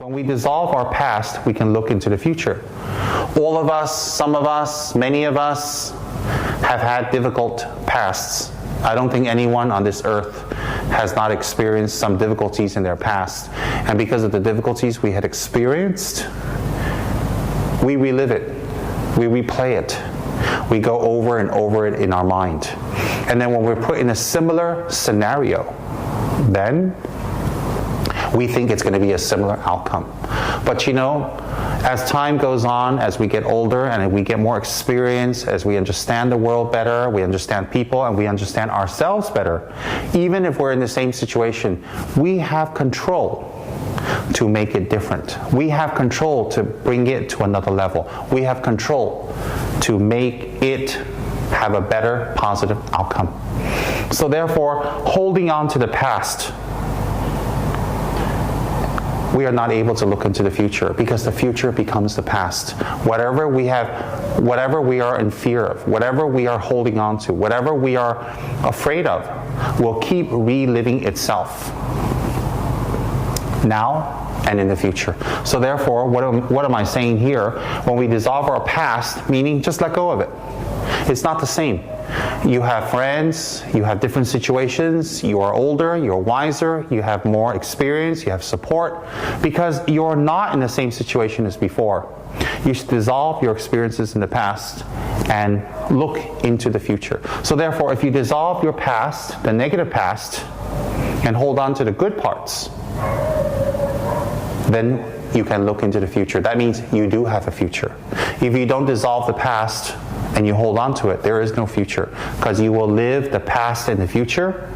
When we dissolve our past, we can look into the future. All of us, some of us, many of us have had difficult pasts. I don't think anyone on this earth has not experienced some difficulties in their past. And because of the difficulties we had experienced, we relive it. We replay it. We go over and over it in our mind. And then when we're put in a similar scenario, then we think it's going to be a similar outcome. But you know, as time goes on, as we get older and we get more experience, as we understand the world better, we understand people, and we understand ourselves better, even if we're in the same situation, we have control to make it different. We have control to bring it to another level. We have control to make it have a better, positive outcome. So therefore, holding on to the past, we are not able to look into the future because the future becomes the past. Whatever we are in fear of, whatever we are holding on to, whatever we are afraid of, will keep reliving itself now and in the future. So therefore, what am I saying here? When we dissolve our past, meaning just let go of it. It's not the same. You have friends, you have different situations, you are older, you're wiser, you have more experience, you have support, because you're not in the same situation as before. You should dissolve your experiences in the past and look into the future. So therefore, if you dissolve your past, the negative past, and hold on to the good parts, then you can look into the future. That means you do have a future. If you don't dissolve the past and you hold on to it, there is no future, because you will live the past in the future,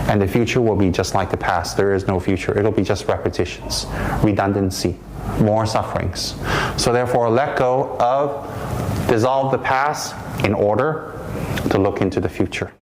and the future will be just like the past. There is no future. It'll be just repetitions, redundancy, more sufferings. So therefore, let go of, dissolve the past in order to look into the future.